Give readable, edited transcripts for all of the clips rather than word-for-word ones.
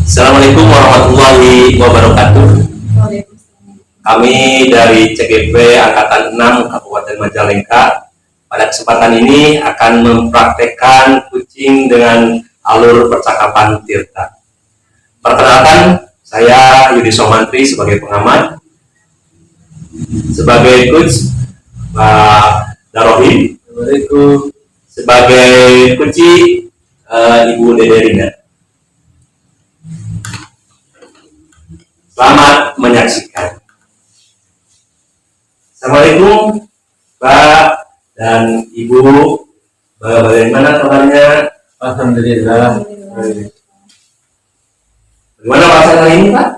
Assalamualaikum warahmatullahi wabarakatuh. Kami dari CGP Angkatan 6 Kabupaten Majalengka pada kesempatan ini akan mempraktekkan kucing dengan alur percakapan Tirta. Perkenalkan, saya Yudi Somantri sebagai pengamat, sebagai coach Pak Darohim, sebagai kunci Ibu Dede Rina. Selamat menyaksikan. Assalamualaikum Pak dan Ibu, bagaimana kabarnya? Alhamdulillah. Bagaimana perasaan hari ini Pak?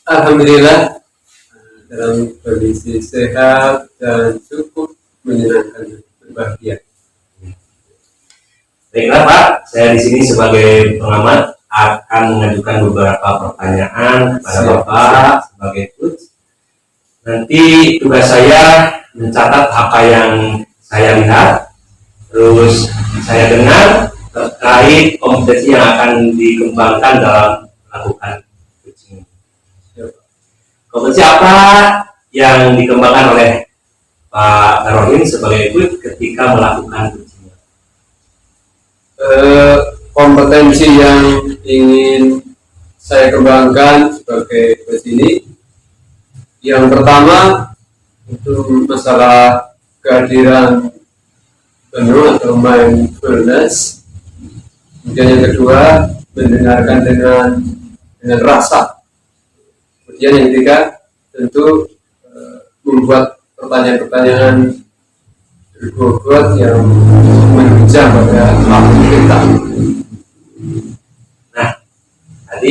Alhamdulillah dalam kondisi sehat dan cukup menyenangkan, berbahagia. Baiklah Pak, saya di sini sebagai pengamat akan mengajukan beberapa pertanyaan kepada Bapak sebagai coach. Nanti tugas saya mencatat apa yang saya lihat, terus saya dengar terkait kompetensi yang akan dikembangkan dalam melakukan coaching. Kompetensi apa yang dikembangkan oleh Pak Darohim sebagai coach ketika melakukan coaching? Kompetensi yang ingin saya kembangkan sebagai coach ini, yang pertama itu masalah kehadiran penuh atau mindfulness. Kemudian yang kedua, mendengarkan dengan rasa. Kemudian yang ketiga, tentu membuat pertanyaan-pertanyaan berbobot yang menunjang pada hati kita. Nah, tadi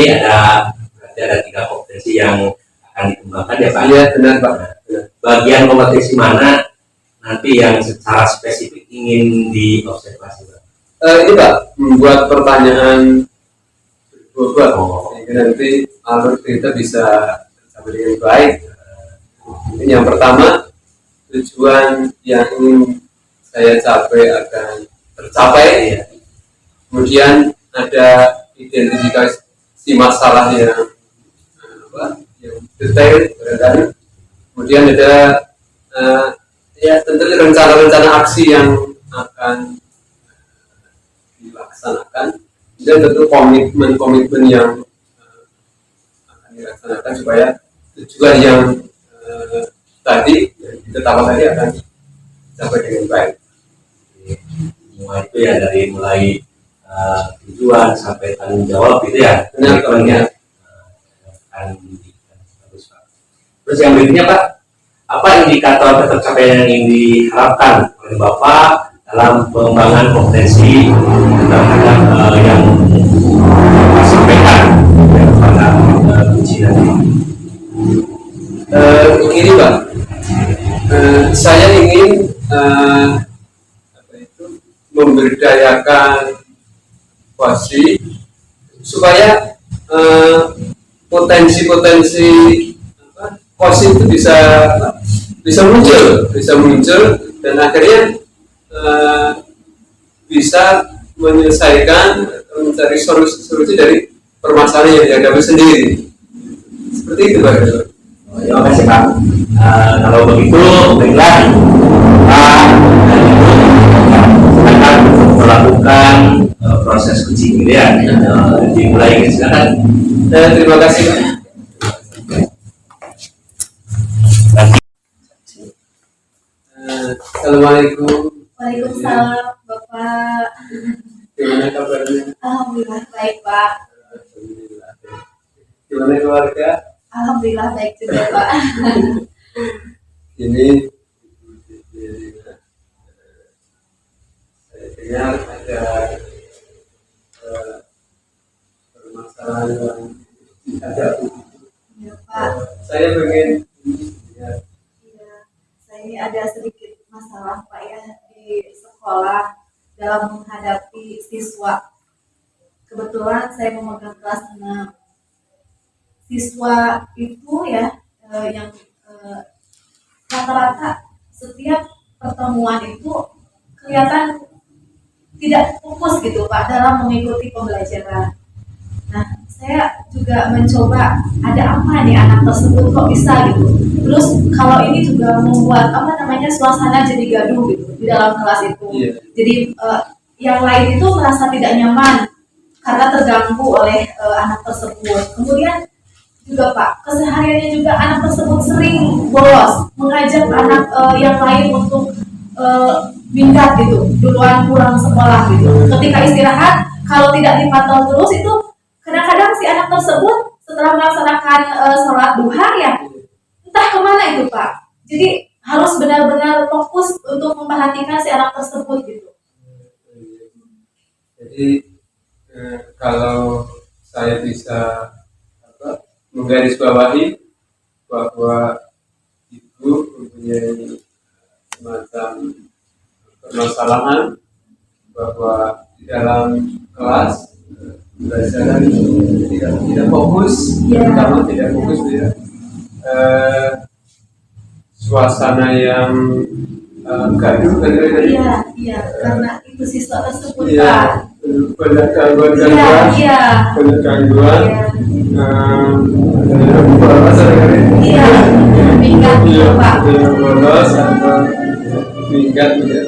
berarti ada 3 kompetensi yang akan dikembangkan ya Pak? Iya, benar Pak. Bagian kompetensi mana nanti yang secara spesifik ingin diobservasi Pak? Ini Pak, membuat pertanyaan berbobot, sehingga nanti alur kita bisa tercapai dengan baik. Ini yang pertama, tujuan yang ingin saya capai akan tercapai ya. Kemudian ada identifikasi masalah yang detail barangkali. Kemudian ada tentu rencana-rencana aksi yang akan dilaksanakan, dan tentu komitmen yang akan dilaksanakan supaya tujuan yang tadi ditetapkan tadi akan sampai dengan baik. Semua itu ya dari mulai tujuan sampai tanggung jawab gitu ya. Benar. Terus yang berikutnya Pak, apa indikator tercapaian yang ingin diharapkan oleh Bapak dalam pengembangan kompetensi terhadap yang Bapak sampaikan kepada kunci nanti? Begini Pak, saya ingin memberdayakan posisi supaya potensi-potensi posisi itu bisa muncul dan akhirnya bisa menyelesaikan atau mencari solusi dari permasalahan yang dihadapi sendiri. Seperti itu Pak. Terima kasih Pak. Kalau begitu, baiklah Pak dan Ibu silakan melakukan proses coaching gitu ya. Dimulai silakan. Terima kasih Pak. Assalamualaikum. Waalaikumsalam Bapak. Gimana kabarnya? Alhamdulillah baik Pak. Alhamdulillah. Gimana keluarga? Alhamdulillah baik juga Pak. Ini saya dengar ada permasalahan yang dihadapi. Ya Pak. Saya pengen Iya, saya ini ada sedikit masalah Pak ya di sekolah dalam menghadapi siswa. Kebetulan saya memegang kelas 6. Siswa itu ya yang rata-rata setiap pertemuan itu kelihatan tidak fokus gitu Pak dalam mengikuti pembelajaran. Nah, saya juga mencoba ada apa nih anak tersebut kok bisa gitu. Terus kalau ini juga membuat apa namanya suasana jadi gaduh gitu di dalam kelas itu. Iya. Jadi yang lain itu merasa tidak nyaman karena terganggu oleh anak tersebut. Kemudian juga Pak, kesehariannya juga anak tersebut sering bolos, mengajak anak yang lain untuk minggat gitu, duluan pulang sekolah gitu. Ketika istirahat, kalau tidak dipantau terus itu kadang-kadang si anak tersebut setelah melaksanakan sholat duha ya, entah kemana itu Pak. Jadi harus benar-benar fokus untuk memperhatikan si anak tersebut gitu. Jadi kalau saya bisa menggarisbawahi bahwa ibu mempunyai semacam permasalahan bahwa di dalam kelas belajar tidak fokus, terutama tidak fokus ya. Suasana yang gaduh kan Iya, karena itu siswa tersebut Pak. Iya, banyak gangguan, banyak gangguan. Iya, minggat gitu Pak. Bolos atau minggat ya.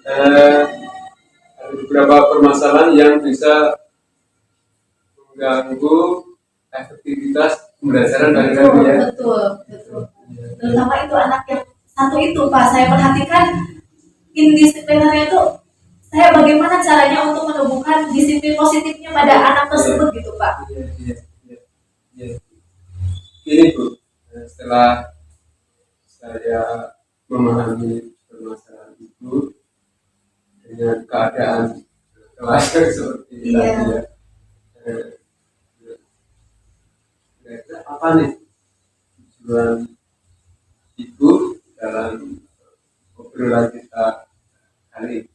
Ada beberapa permasalahan yang bisa mengganggu efektivitas pembelajaran dari kami ya. Betul. Terutama itu anak yang satu itu Pak, saya perhatikan indisiplinarnya itu saya bagaimana caranya untuk menumbuhkan disiplin positifnya pada anak tersebut gitu Pak. Iya. Ini Bu, setelah saya memahami permasalahan Ibu dengan keadaan kelas seperti tadi ya, kira-kira apa nih tujuan Ibu dalam obrolan kita kali ini?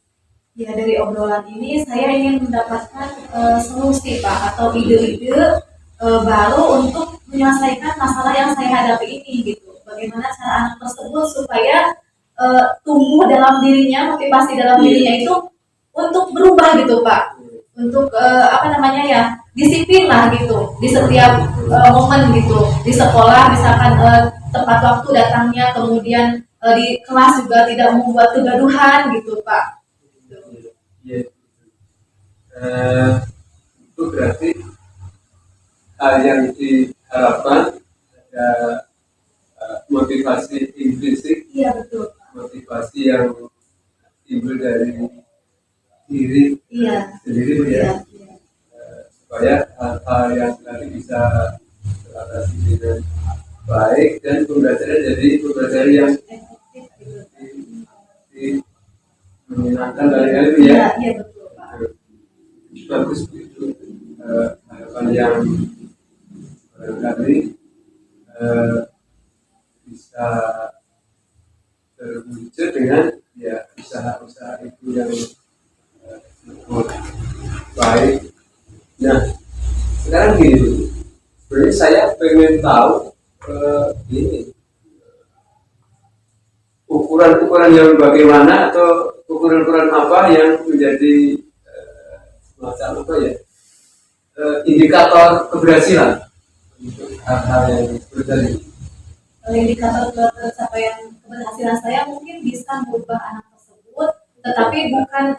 Ya, dari obrolan ini saya ingin mendapatkan solusi Pak atau ide-ide baru untuk menyelesaikan masalah yang saya hadapi ini gitu. Bagaimana cara anak tersebut supaya tumbuh dalam dirinya, motivasi dalam dirinya itu untuk berubah gitu Pak. Untuk disiplin lah gitu di setiap momen gitu. Di sekolah misalkan tepat waktu datangnya, kemudian di kelas juga tidak membuat kegaduhan gitu Pak. Iya. Itu berarti hal yang diharapkan ada motivasi implisit. Iya betul. Motivasi yang timbul dari diri sendiri ya. Supaya hal-hal yang tadi bisa teratasi dengan baik dan pembelajaran jadi pembelajaran yang menyenangkan dari kalian ya. Iya betul Pak. Bagus itu harapan yang barangkali bisa terwujud dengan ya usaha-usaha itu yang cukup baik. Nah, sekarang gini, sebenarnya saya pengen tahu ini ukuran-ukuran yang bagaimana atau ukuran-ukuran apa yang menjadi semacam apa ya indikator keberhasilan untuk hal-hal yang seperti tadi. Indikator pencapaian keberhasilan saya mungkin bisa merubah anak tersebut, tetapi bukan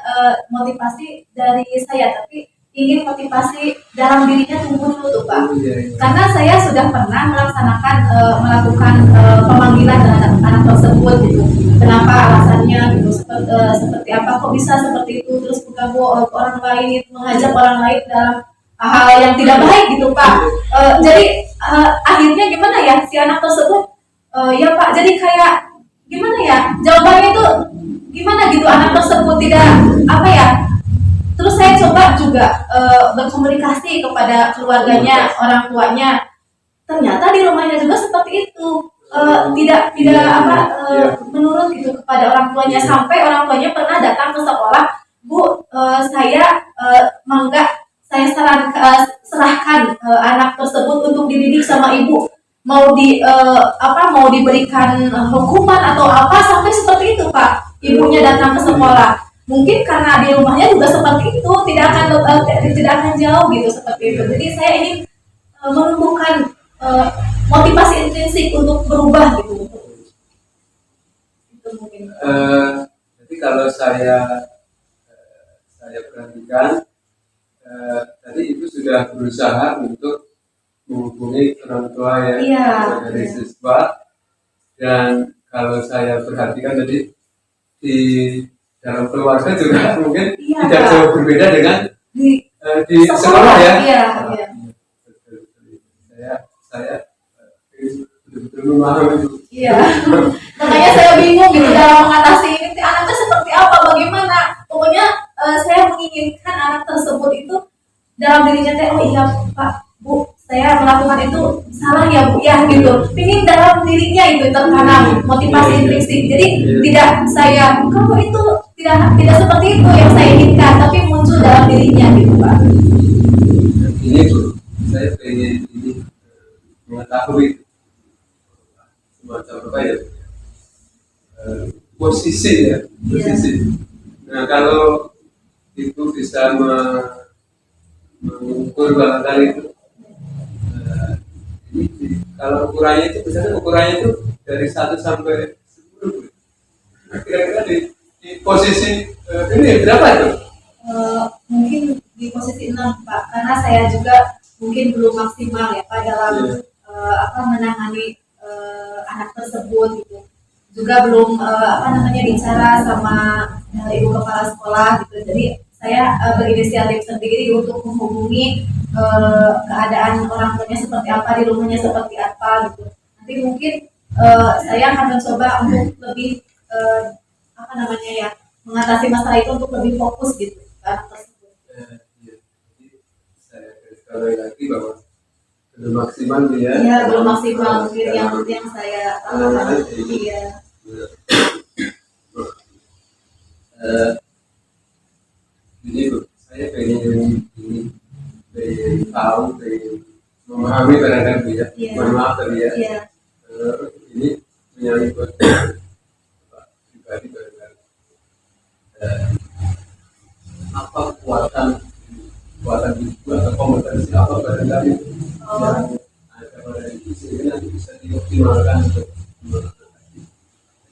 motivasi dari saya, tapi ingin motivasi dalam dirinya tumbuh dulu tuh Pak. Karena saya sudah pernah melakukan pemanggilan terhadap anak tersebut gitu. Kenapa alasannya gitu, seperti apa kok bisa seperti itu, terus mengganggu orang lain, mengajak orang lain dalam hal yang tidak baik gitu Pak. Jadi akhirnya gimana ya si anak tersebut ya Pak, jadi kayak gimana ya jawabannya itu gimana gitu, anak tersebut tidak apa ya. Terus saya coba juga berkomunikasi kepada keluarganya, orang tuanya. Ternyata di rumahnya juga seperti itu, tidak menurut gitu kepada orang tuanya, sampai orang tuanya pernah datang ke sekolah, Bu, saya serahkan anak tersebut untuk dididik sama ibu, mau diberikan hukuman atau apa, sampai seperti itu Pak. Ibunya datang ke sekolah. mungkin karena di rumahnya juga seperti itu, tidak akan jauh gitu seperti itu. Jadi saya ingin menumbuhkan motivasi intrinsik untuk berubah gitu. Itu mungkin. Jadi kalau saya perhatikan, tadi ibu sudah berusaha untuk menghubungi orang tua ya, Iya, dari iya. siswa, dan kalau saya perhatikan tadi di dalam keluarga juga mungkin Iya, tidak Pak. jauh berbeda dengan Di di sekolah ya. Iya, iya. Betul. Saya betul-betul memahami itu. Iya. Makanya saya bingung gitu dalam mengatasi ini anaknya seperti apa, bagaimana. Pokoknya saya menginginkan anak tersebut itu dalam dirinya teh, oh iya Pak, Bu, saya melakukan itu salah ya Bu ya gitu. Ingin dalam dirinya itu tertanam motivasi intrinsik. Jadi tidak saya kamu itu tidak seperti itu yang saya inginkan, tapi muncul dalam dirinya gitu Pak. Ini Bu, saya pengen ini mengetahui semacam apa ya, posisi ya, posisi. Nah kalau itu bisa mengukur barangkali itu, ini kalau ukurannya itu misalnya ukurannya itu dari 1 sampai 10. Nah, kira-kira di posisi ini berapa itu? Mungkin di posisi 6 Pak, karena saya juga mungkin belum maksimal ya Pak dalam menangani anak tersebut gitu. Juga belum bicara sama ibu kepala sekolah gitu. Jadi saya berinisiatif sendiri untuk menghubungi keadaan orang tuanya seperti apa, di rumahnya seperti apa gitu. Nanti mungkin saya akan mencoba untuk lebih mengatasi masalah itu untuk lebih fokus gitu ke anak tersebut. Jadi saya sekali lagi bahwa belum maksimal dia. Iya, belum maksimal mungkin yang saya lakukan. Iya. Jadi Bu, saya pengen tahu, pengen memahami barangkali ya. Iya. Mohon maaf tadi ya. Iya. Ini menyangkut pribadi barangkali. Apa kekuatan ibu atau kompetensi apa barangkali yang ada pada ibu sehingga nanti bisa dioptimalkan untuk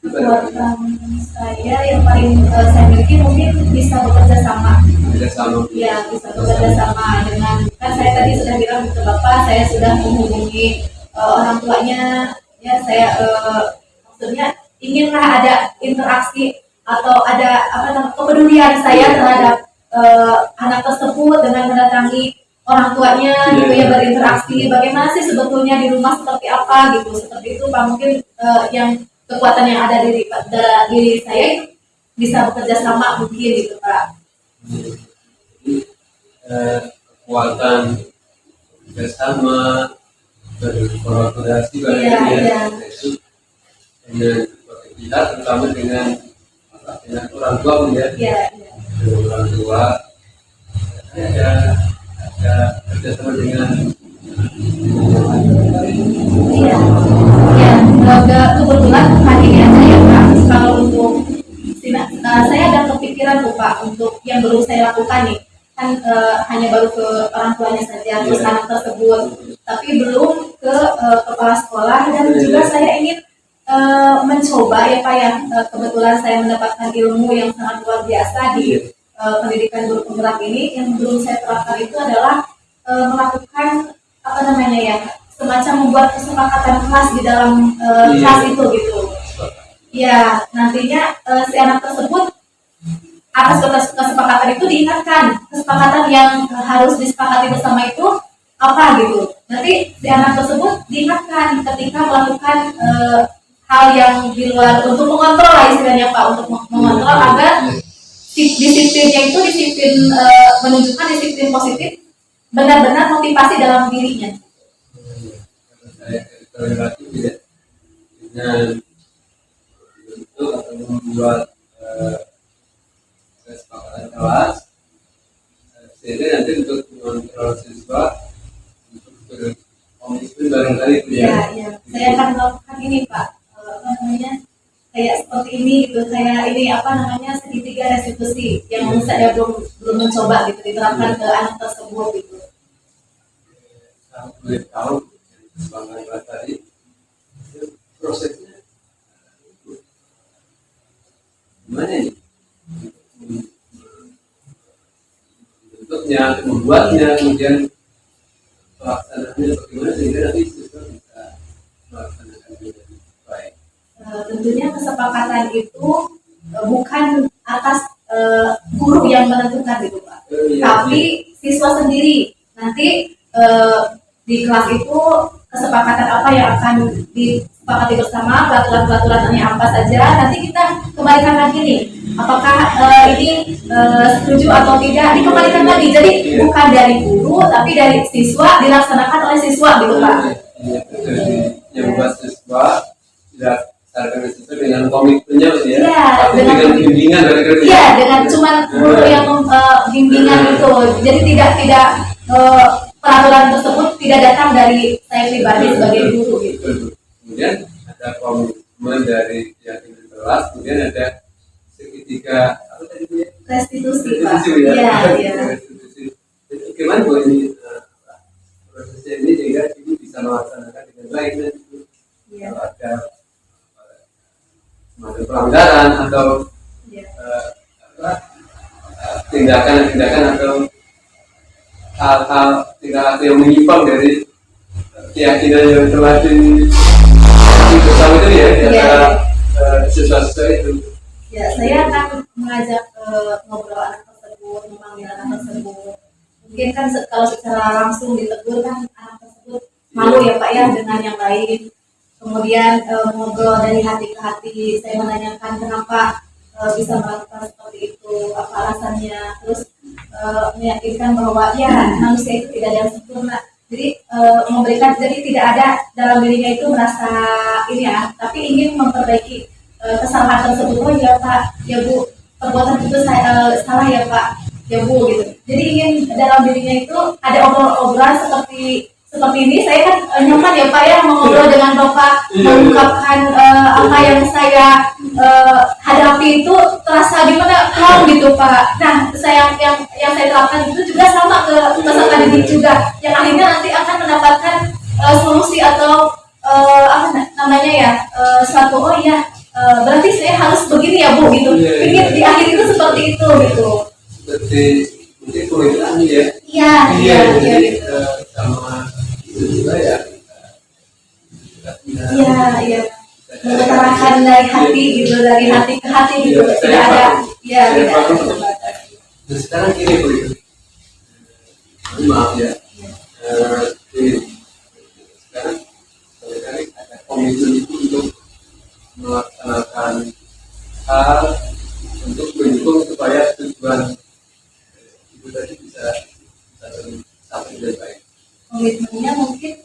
Kekuatan saya yang paling saya miliki mungkin bisa bekerja sama. kerjasama. Ya, bisa bekerja sama dengan, kan saya tadi sudah bilang ke Bapak, saya sudah menghubungi orang tuanya, ya saya maksudnya inginlah ada interaksi atau ada kepedulian saya terhadap anak tersebut dengan mendatangi orang tuanya gitu ya, berinteraksi bagaimana sih sebetulnya di rumah seperti apa gitu, seperti itu Pak. Mungkin yang kekuatan yang ada di diri saya itu bisa bekerja sama mungkin gitu Pak. Kekuatan bersama, berkolaborasi Iya. itu dengan kita, terutama dengan orang tua pun ya. Iya. Dengan orang tua ada kerjasama dengan Iya, kebetulan hari ini aja ya Pak. Kalau untuk saya ada kepikiran tuh Pak untuk yang belum saya lakukan nih, kan hanya baru ke orang tuanya saja, terus anak tersebut, tapi belum ke kepala sekolah, dan juga saya ingin mencoba ya Pak, yang kebetulan saya mendapatkan ilmu yang sangat luar biasa di pendidikan guru penggerak ini. Yang belum saya terapkan itu adalah melakukan semacam membuat kesepakatan kelas di dalam kelas itu gitu. Ya, nantinya si anak tersebut atas kesepakatan itu diingatkan, kesepakatan yang harus disepakati bersama itu apa gitu. Nanti si anak tersebut diingatkan ketika melakukan hal yang di luar, untuk mengontrol lah istilahnya Pak, untuk mengontrol agar disiplinnya itu disiplin menunjukkan disiplin positif, benar-benar motivasi dalam dirinya. saya relatif ya, dengan itu atau membuat kesepakatan kelas, sehingga nanti untuk mengontrol siswa untuk berkomitmen barangkali itu ya. Iya. Saya akan melakukan ini Pak, kayak seperti ini gitu. Saya ini segitiga ketiga restitusi yang saya belum mencoba gitu diterapkan ke anak tersebut gitu. Kalau boleh tahu Bang Iwan tadi prosesnya gimana ini? Bentuknya, membuatnya, kemudian pelaksanaannya bagaimana sehingga nanti siswa bisa melaksanakan dengan baik. Tentunya kesepakatan itu bukan atas guru yang menentukan gitu Pak, tapi siswa sendiri nanti di kelas itu kesepakatan apa yang akan disepakati bersama, peraturan-peraturannya apa saja, nanti kita kembalikan lagi nih apakah ini setuju atau tidak, dikembalikan lagi. Jadi bukan dari guru tapi dari siswa, dilaksanakan oleh siswa gitu Pak. Yang buat siswa tidak secara siswa dengan komitmennya ya, dengan bimbingan dari kerja. Iya, dengan cuman guru yang bimbingan itu. Jadi tidak peraturan tersebut tidak datang dari saya pribadi sebagai guru gitu. Kemudian ada komitmen dari yang di kelas, kemudian ada segitiga apa tadi Bu? Restitusi Pak. Restitusi, ya. Iya. Restitusi. Jadi gimana Bu ini prosesnya ini sehingga ibu bisa melaksanakan dengan baik dan itu kalau ada semacam pelanggaran atau tindakan atau hal-hal tindakan yang menyimpang dari keyakinan yang telah bersama itu ya di antara siswa-siswa itu. Ya, saya akan mengajak ngobrol anak tersebut, memanggil anak tersebut. Mungkin kan kalau secara langsung ditegur kan anak tersebut malu ya Pak ya dengan yang lain. Kemudian ngobrol dari hati ke hati, saya menanyakan kenapa bisa melakukan seperti itu, apa alasannya, terus meyakinkan bahwa ya manusia itu tidak ada yang sempurna. Jadi memberikan, jadi tidak ada dalam dirinya itu merasa ini ya, tapi ingin memperbaiki kesalahan tersebut. Oh ya Pak, ya Bu, perbuatan itu saya salah ya Pak, ya Bu gitu. Jadi ingin dalam dirinya itu ada obrolan seperti ini. Saya kan nyaman ya Pak ya mengobrol dengan Bapak, mengungkapkan apa yang saya hadapi itu terasa gimana calm gitu Pak. Nah, yang saya terapkan itu juga sama ke peserta didik juga, yang akhirnya nanti akan mendapatkan solusi atau apa namanya ya, suatu oh ya berarti saya harus begini ya Bu gitu. Ingin di akhir itu seperti itu gitu. Seperti mungkin komitmen ya. Iya. Sama itu juga ya. Iya. Mengutarakan dari hati gitu, dari hati ke hati gitu, tidak ada. Iya, tidak ada perdebatan. Nah, sekarang ini Bu, maaf ya. Sekarang sebenarnya ada komitmen itu untuk melaksanakan hal untuk mendukung supaya tujuan itu tadi bisa sampai dengan baik. Komitmennya mungkin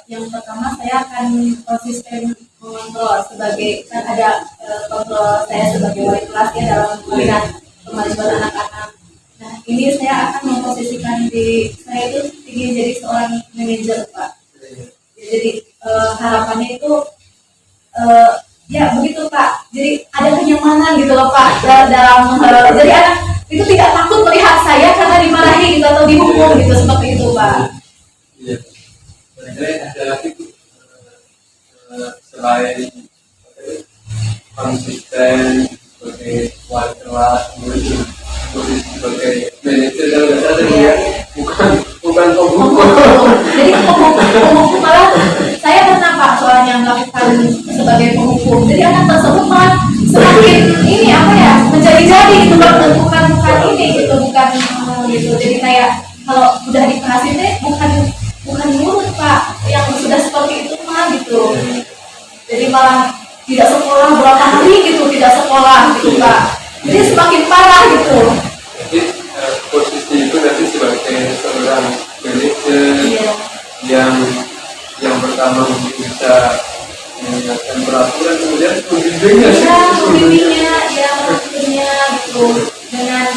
yang pertama saya akan konsisten mengontrol sebagai, kan ada kontrol saya sebagai wali kelas ya dalam melihat kemajuan anak-anak. Nah ini saya akan memposisikan diri saya itu ingin jadi seorang manajer Pak. Jadi harapannya itu ya begitu Pak. Jadi ada kenyamanan gitu loh Pak dalam jadi anak itu tidak takut melihat saya karena dimarahi gitu atau dihukum gitu, seperti itu Pak. Iya. Sebenarnya ada lagi selain konsisten sebagai wali kelas, kemudian sebagai manajer dan ya bukan pembuku. Jadi pembuku malah saya pernah Pak soalnya melakukan sebagai pembuku. Jadi anak tersebut malah semakin ini apa ya menjadi gitu bukan ini gitu bukan gitu. Jadi kayak kalau udah dikasih deh bukan murid Pak yang sudah seperti itu mah gitu. Jadi malah tidak sekolah berapa hari gitu, tidak sekolah gitu Pak. Jadi semakin parah gitu. Jadi posisi itu nanti sebagai seorang manajer yang pertama mungkin bisa mengingatkan peraturan, kemudian membimbingnya gitu dengan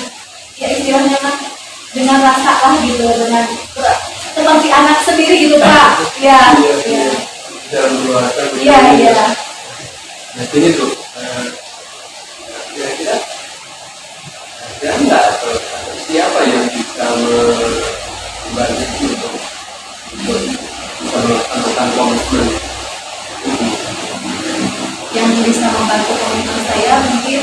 ya istilahnya kan dengan rasa lah gitu, dengan seperti anak sendiri gitu Pak. Iya. Nah ini tuh kira-kira dan enggak atau siapa yang bisa membantu untuk bisa melaksanakan komitmen yang bisa membantu komitmen saya mungkin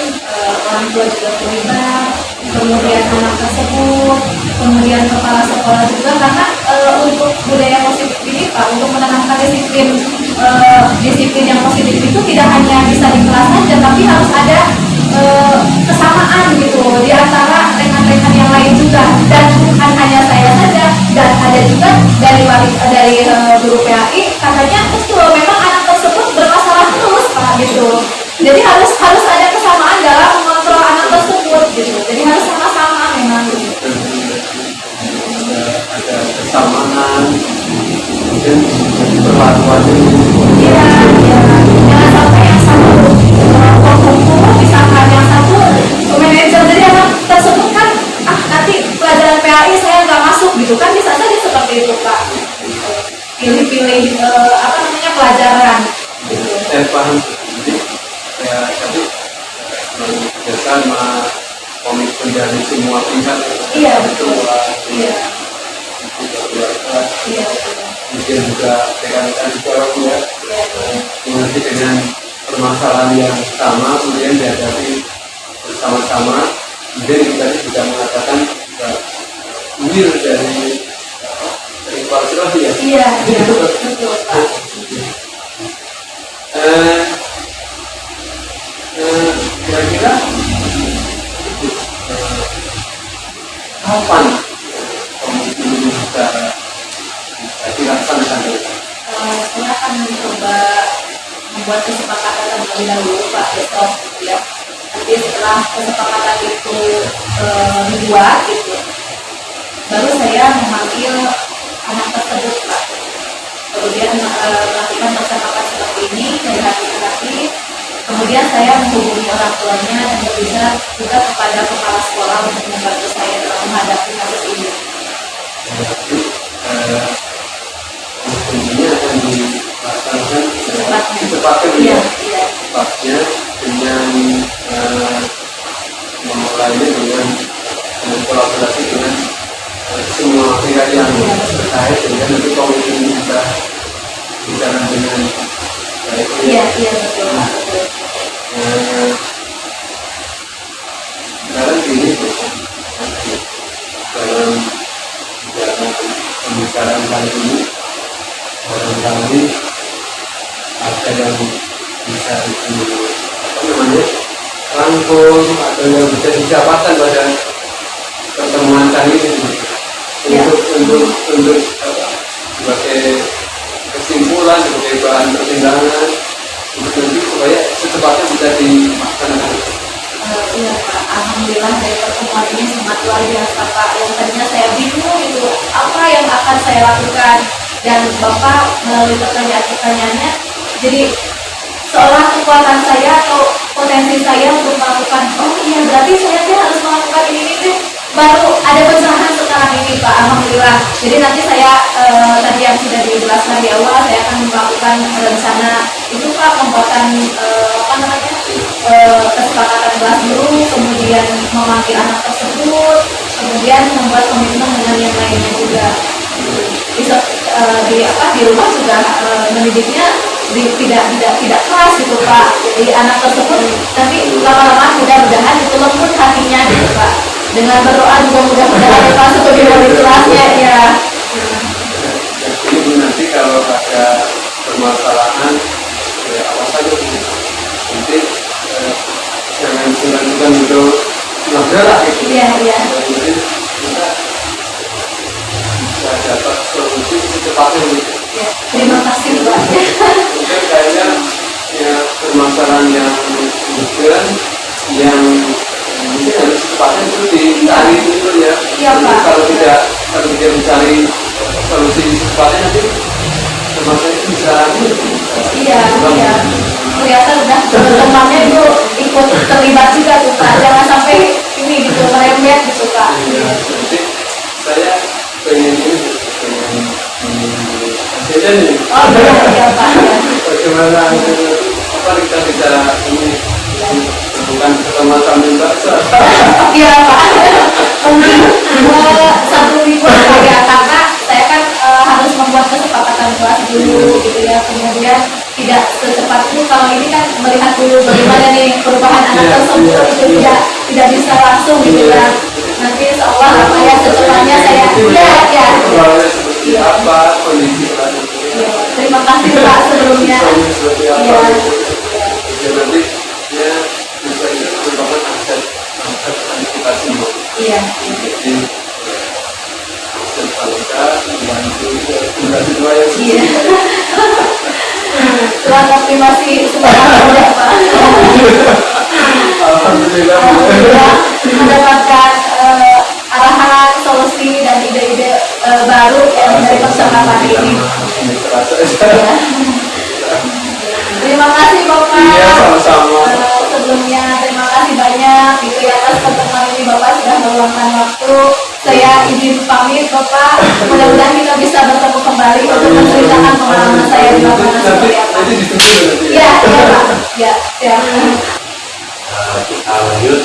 orang tua juga terlibat, kemudian anak tersebut, kemudian kepala sekolah juga, karena untuk budaya positif ini Pak, untuk menanamkan disiplin yang positif itu tidak hanya bisa di kelas saja, tapi harus ada kesamaan gitu di antara rekan-rekan yang lain juga, dan bukan hanya saya saja, dan ada juga dari guru PAI katanya betul memang anak tersebut bermasalah terus Pak gitu, jadi harus ada kesamaan dalam mengontrol anak tersebut gitu, jadi harus sama-sama memang gitu. ada kesamaan dan perlakuan Iya, jangan sampai yang satu kumpul, misalkan yang satu manajer, jadi anak tersebut kan nanti pelajaran PAI saya nggak masuk gitu kan, bisa saja seperti itu Pak, pilih-pilih pelajaran gitu. saya paham. Jadi ya tapi bersama komitmen dari semua pihak. Iya betul. Iya. Iya. Mungkin juga rekan-rekan sekolah ya, Iya. mengerti dengan permasalahan yang sama, kemudian dihadapi bersama-sama. Kemudian kita juga mengatakan wir dari kolaborasi ya. Iya, betul Pak. Kira-kira kapan komitmen ini bisa dilaksanakan? Saya akan mencoba membuat kesepakatan terlebih dahulu Pak besok ya. Nanti setelah kesepakatan itu dibuat gitu, baru saya memanggil anak tersebut Pak. Kemudian melakukan percakapan seperti ini dari hati ke hati. Kemudian saya menghubungi orang tuanya dan bisa juga kepada kepala sekolah untuk membantu saya dalam menghadapi kasus ini. Ini akan dilaksanakan Secepatnya. Secepatnya dengan memulainya dengan kolaborasi dengan semua pihak yang terkait, sehingga nanti komitmen ini bisa berjalan dengan baik. Iya betul. Sekarang gini, dalam pembicaraan kali ini barangkali ada yang bisa rangkum atau yang bisa didapatkan pada pertemuan kali ini untuk sebagai kesimpulan, sebagai bahan pertimbangan untuk nanti supaya secepatnya bisa dilaksanakan. Iya Pak, alhamdulillah dari pertemuan ini sangat luar biasa Pak. Yang tadinya saya bingung itu apa yang akan saya lakukan, dan Bapak melalui pertanyaan-pertanyaannya jadi seolah kekuatan saya atau potensi saya untuk melakukan, oh iya berarti saya harus melakukan ini baru ada pencerahan sekarang ini Pak, alhamdulillah. Jadi nanti saya tadi yang sudah dijelaskan di awal, saya akan melakukan rencana itu Pak, pembuatan kesepakatan kelas dulu, kemudian memanggil anak tersebut, kemudian membuat komitmen dengan yang lainnya juga. Di rumah juga mendidiknya tidak keras gitu Pak. Jadi anak tersebut nanti lama-lama mudah-mudahan itu lembut hatinya gitu Pak. Dengan berdoa juga mudah-mudahan masuk ke dalam kelasnya ya. Jadi nanti kalau ada permasalahan apa saja nanti jangan sungkan-sungkan itu nabrak gitu. Iya. Jadi kita bisa dapat solusi secepatnya gitu. Ya, terima kasih Pak. Mungkin kayaknya ya permasalahan yang bukan yang mungkin harus secepatnya itu dicari dulu ya. Iya Pak. Kalau tidak mencari solusi secepatnya nanti permasalahan itu bisa. Iya. Kelihatan udah teman-temannya itu ikut terlibat juga tuh Pak. Jangan sampai ini gitu merembet gitu Pak. Iya. Jadi saya pengen hasilnya nih. Oh iya Pak. Bagaimana hasilnya? Apa kita bisa ini bukan pertama kali bahasa. Iya Pak, mungkin 1 minggu ya, karena saya kan harus membuat kesepakatan kelas dulu gitu ya, kemudian tidak secepat itu. Kalau ini kan melihat dulu bagaimana nih perubahan anak tersebut, itu tidak bisa langsung gitu ya. Nanti insya Allah apa ya secepatnya saya ya. Awalnya seperti apa kondisi kelas itu? Ya, terima kasih Pak sebelumnya. Seperti apa? Iya. Ya nanti ya bisa itu merupakan aset antisipasi. Iya. Jadi aset bangsa membantu generasi tua yang Iya. Tuhan optimasi semangat ya Pak. Alhamdulillah. Alhamdulillah mendapatkan arahan, solusi dan ide-ide baru yang dari percakapan ini. Ya. Terima kasih Bapak. Iya, sama-sama. Sebelumnya terima kasih banyak gitu ya atas pertemuan ini, Bapak sudah meluangkan waktu. Saya izin pamit Bapak. Mudah-mudahan kita bisa bertemu kembali untuk menceritakan pengalaman saya di lapangan seperti apa. Nanti ditunggu nanti. Ya, ya Pak. Ya, ya. Kita lanjut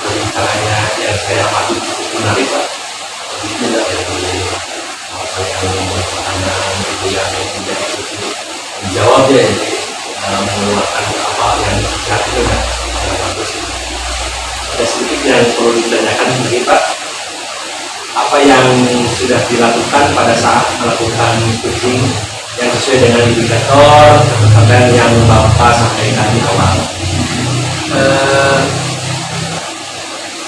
perbincangannya yang saya amati cukup menarik Pak. Tidak dari apa yang membuat pertanyaan itu yang menjadi menjawab ya, jadi mengeluarkan apa yang terjadi kan bagus. Ada sedikit yang perlu ditanyakan mungkin Pak, apa yang sudah dilakukan pada saat melakukan coaching yang sesuai dengan indikator dan yang Bapak sampaikan di awal.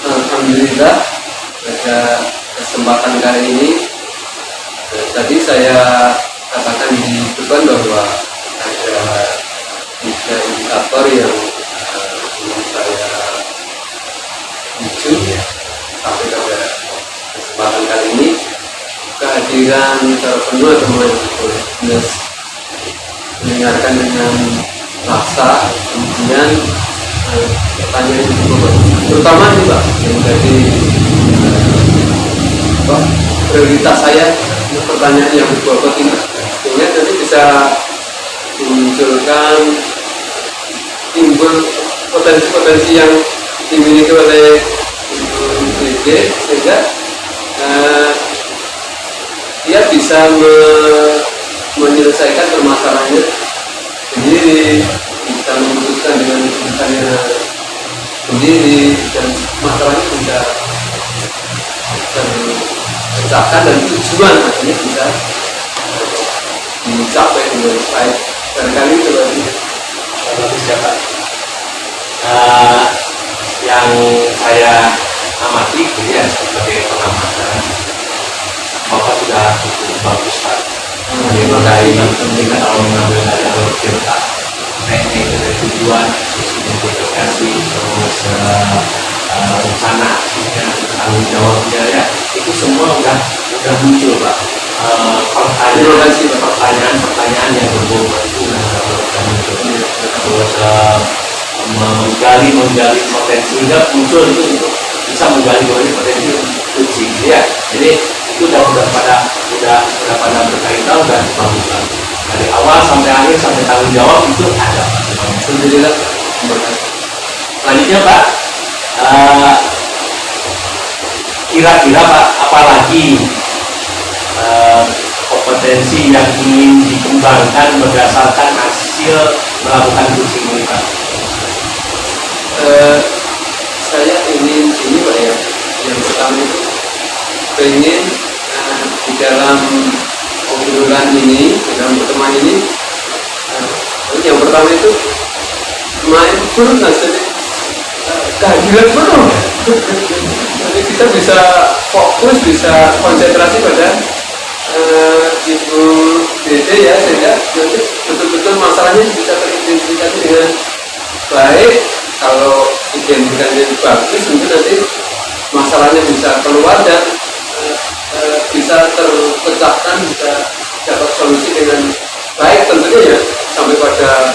Alhamdulillah pada kesempatan kali ini tadi saya katakan di depan bahwa ada 3 indikator yang ingin saya tuju sampai pada kesempatan kali ini. Kehadiran terpenuh teman plus mendengarkan dengan rasa, kemudian pertanyaan itu terutama nih Pak yang menjadi prioritas saya, pertanyaan yang berbobot ini sehingga nanti bisa memunculkan timbul potensi-potensi yang dimiliki oleh Ibu BD sehingga dia bisa menyelesaikan permasalahannya sendiri, bisa memutuskan dengan keputusannya sendiri, dan masalahnya bisa terpecahkan dan tujuan akhirnya bisa dicapai dengan baik. Barangkali seperti Bagus ya Pak. Yang saya amati ya sebagai pengamatan, Bapak sudah cukup bagus Pak. Mengenai pentingnya kalau mengambil dari alur cerita, teknik dari tujuan, identifikasi, terus rencana, tanggung jawabnya ya, itu semua udah muncul Pak. Pertanyaan yang berbobot itu udah muncul. Terus menggali potensi hingga muncul itu bisa menggali potensi coaching ya. Jadi itu udah pada berkaitan dan bagus lah. Dari awal sampai akhir sampai tanggung jawab itu ada Pak. Alhamdulillah. Selanjutnya Pak, kira-kira Pak apalagi kompetensi yang ingin dikembangkan berdasarkan hasil melakukan coaching ini Pak? Saya ingin ini Pak ya, yang pertama itu pengen di dalam obrolan ini, dalam pertemuan ini, yang pertama itu mindfulness, jadi kehadiran penuh. Jadi kita bisa fokus, bisa konsentrasi pada Ibu Dede ya, sehingga nanti betul-betul masalahnya bisa teridentifikasi dengan baik. Kalau identifikasinya bagus, mungkin nanti masalahnya bisa keluar dan bisa terpecahkan, bisa dapat solusi dengan baik tentunya ya, sampai pada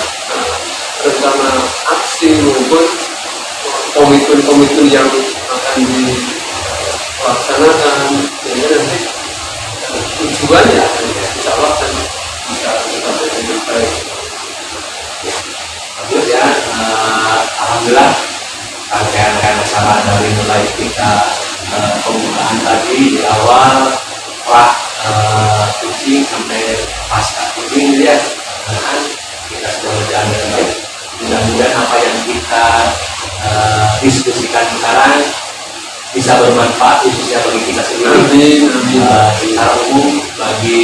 rencana aksi maupun komitmen-komitmen yang akan dilaksanakan, sehingga nanti tujuannya insya Allah akan bisa tercapai dengan baik. Bagus ya, alhamdulillah baik kita pembukaan tadi di awal, coaching sampai pasca coaching gitu ya, kita sudah berjalan dengan baik. Mudah-mudahan apa yang kita diskusikan sekarang bisa bermanfaat khususnya bagi kita sendiri, Amin, amin. secara umum bagi